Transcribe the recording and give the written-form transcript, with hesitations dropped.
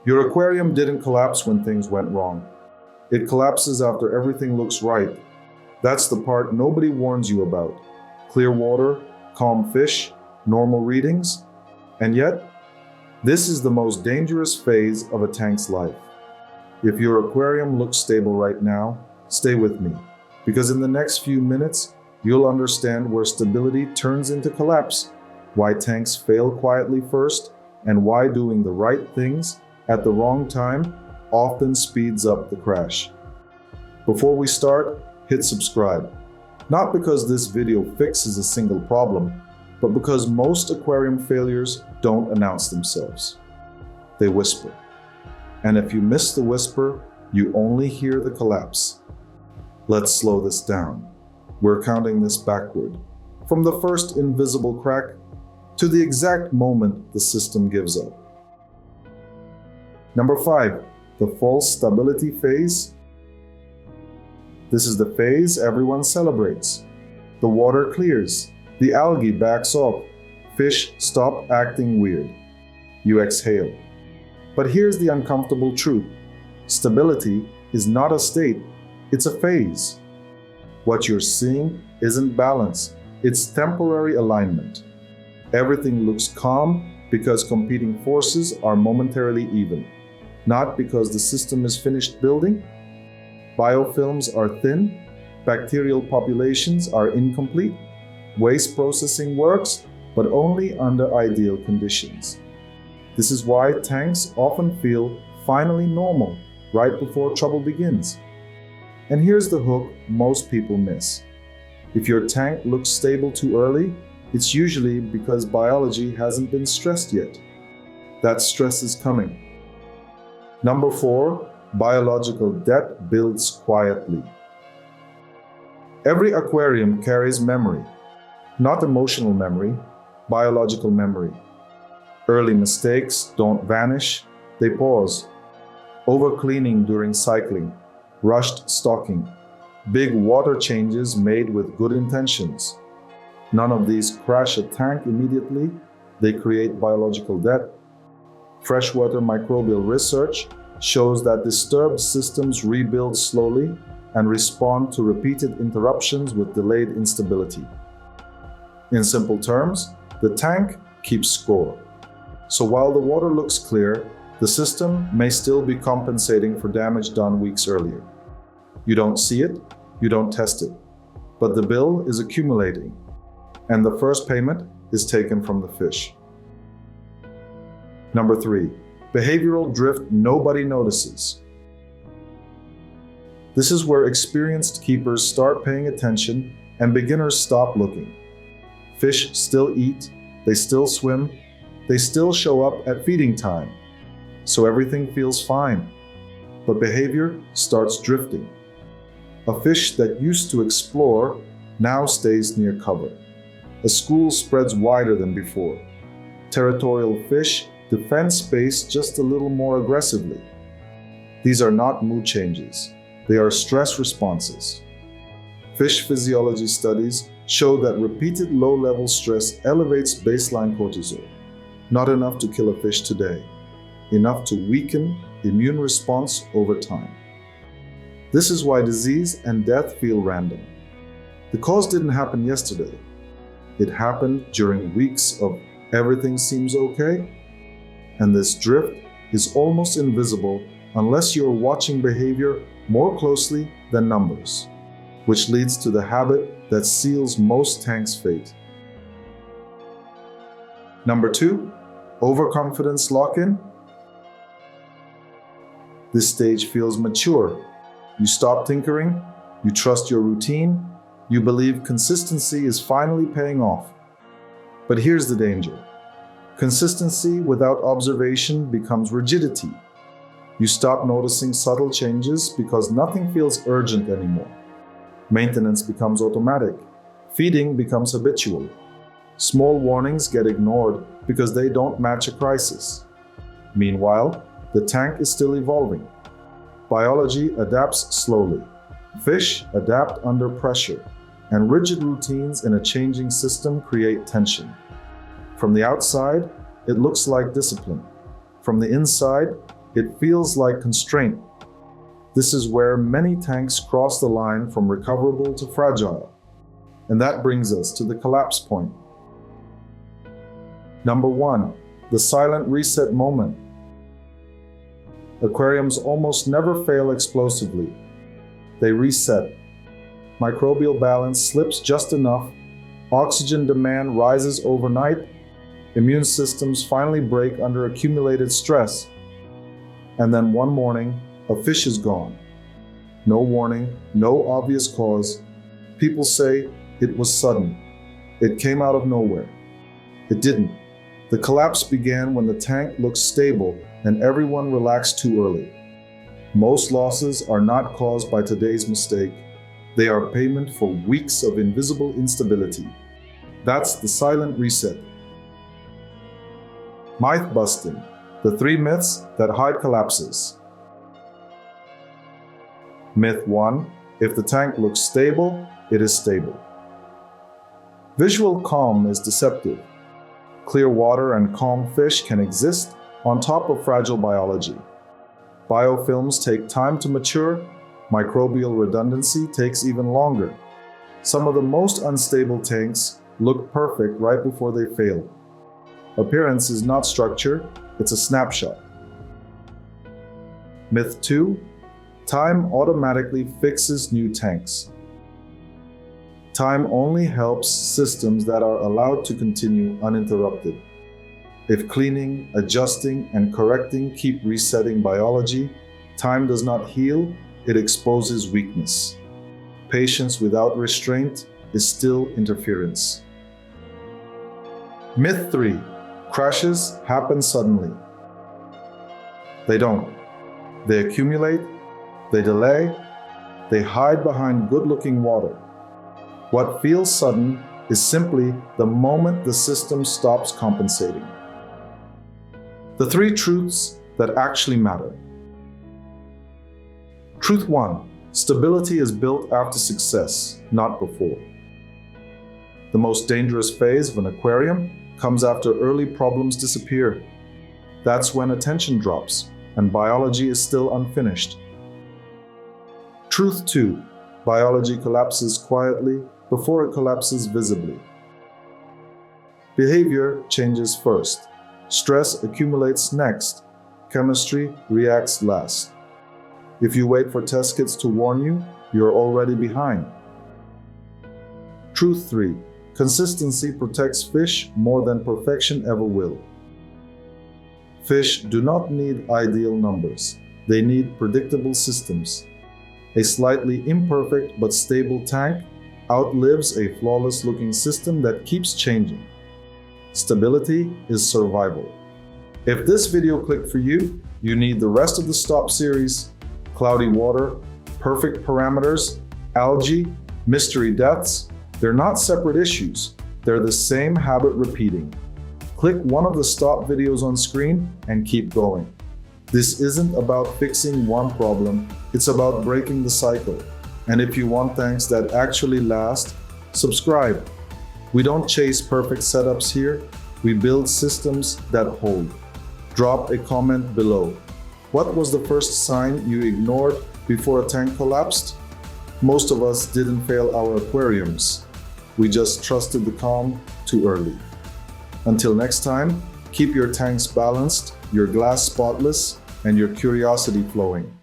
Your aquarium didn't collapse when things went wrong. It collapses after everything looks right. That's the part nobody warns you about. Clear water, calm fish, normal readings. And yet, this is the most dangerous phase of a tank's life. If your aquarium looks stable right now, stay with me, because in the next few minutes, you'll understand where stability turns into collapse, why tanks fail quietly first, and why doing the right things at the wrong time often speeds up the crash. Before we start, hit subscribe. Not because this video fixes a single problem, but because most aquarium failures don't announce themselves. They whisper. And if you miss the whisper, you only hear the collapse. Let's slow this down. We're counting this backward, from the first invisible crack to the exact moment the system gives up. Number 5, the false stability phase. This is the phase everyone celebrates. The water clears, the algae backs off, fish stop acting weird. You exhale. But here's the uncomfortable truth. Stability is not a state, it's a phase. What you're seeing isn't balance, it's temporary alignment. Everything looks calm because competing forces are momentarily even, not because the system is finished building. Biofilms are thin, bacterial populations are incomplete, waste processing works, but only under ideal conditions. This is why tanks often feel finally normal right before trouble begins. And here's the hook most people miss. If your tank looks stable too early, it's usually because biology hasn't been stressed yet. That stress is coming. Number 4, biological debt builds quietly. Every aquarium carries memory, not emotional memory, biological memory. Early mistakes don't vanish, they pause. Overcleaning during cycling, rushed stocking, big water changes made with good intentions. None of these crash a tank immediately, they create biological debt. Freshwater microbial research shows that disturbed systems rebuild slowly and respond to repeated interruptions with delayed instability. In simple terms, the tank keeps score. So while the water looks clear, the system may still be compensating for damage done weeks earlier. You don't see it, you don't test it, but the bill is accumulating, and the first payment is taken from the fish. Number 3, behavioral drift nobody notices. This is where experienced keepers start paying attention and beginners stop looking. Fish still eat, they still swim, they still show up at feeding time. So everything feels fine. But behavior starts drifting. A fish that used to explore now stays near cover. A school spreads wider than before. Territorial fish defend space just a little more aggressively. These are not mood changes. They are stress responses. Fish physiology studies show that repeated low-level stress elevates baseline cortisol. Not enough to kill a fish today, enough to weaken immune response over time. This is why disease and death feel random. The cause didn't happen yesterday. It happened during weeks of everything seems okay, and this drift is almost invisible unless you're watching behavior more closely than numbers, which leads to the habit that seals most tanks' fate. Number 2, overconfidence lock-in. This stage feels mature. You stop tinkering, you trust your routine, you believe consistency is finally paying off. But here's the danger. Consistency without observation becomes rigidity. You stop noticing subtle changes because nothing feels urgent anymore. Maintenance becomes automatic. Feeding becomes habitual. Small warnings get ignored because they don't match a crisis. Meanwhile, the tank is still evolving. Biology adapts slowly. Fish adapt under pressure, and rigid routines in a changing system create tension. From the outside, it looks like discipline. From the inside, It feels like constraint. This is where many tanks cross the line from recoverable to fragile. And that brings us to the collapse point. Number 1, the silent reset moment. Aquariums almost never fail explosively. They reset. Microbial balance slips just enough, oxygen demand rises overnight, immune systems finally break under accumulated stress. And then one morning, a fish is gone. No warning, no obvious cause. People say it was sudden. It came out of nowhere. It didn't. The collapse began when the tank looked stable and everyone relaxed too early. Most losses are not caused by today's mistake. They are payment for weeks of invisible instability. That's the silent reset. Myth busting, the 3 myths that hide collapses. Myth 1, if the tank looks stable, it is stable. Visual calm is deceptive. Clear water and calm fish can exist on top of fragile biology. Biofilms take time to mature. Microbial redundancy takes even longer. Some of the most unstable tanks look perfect right before they fail. Appearance is not structure, it's a snapshot. Myth 2, time automatically fixes new tanks. Time only helps systems that are allowed to continue uninterrupted. If cleaning, adjusting, and correcting keep resetting biology, time does not heal, it exposes weakness. Patience without restraint is still interference. Myth 3, crashes happen suddenly. They don't. They accumulate, they delay, they hide behind good-looking water. What feels sudden is simply the moment the system stops compensating. The 3 truths that actually matter. Truth 1, stability is built after success, not before. The most dangerous phase of an aquarium comes after early problems disappear. That's when attention drops and biology is still unfinished. Truth 2, biology collapses quietly before it collapses visibly. Behavior changes first. Stress accumulates next. Chemistry reacts last. If you wait for test kits to warn you, you're already behind. Truth 3, consistency protects fish more than perfection ever will. Fish do not need ideal numbers. They need predictable systems. A slightly imperfect but stable tank outlives a flawless-looking system that keeps changing. Stability is survival. If this video clicked for you, you need the rest of the Stop series: cloudy water, perfect parameters, algae, mystery deaths. They're not separate issues. They're the same habit repeating. Click one of the Stop videos on screen and keep going. This isn't about fixing one problem, it's about breaking the cycle. And if you want tanks that actually last, subscribe. We don't chase perfect setups here, we build systems that hold. Drop a comment below. What was the first sign you ignored before a tank collapsed? Most of us didn't fail our aquariums. We just trusted the calm too early. Until next time, keep your tanks balanced, your glass spotless, and your curiosity flowing.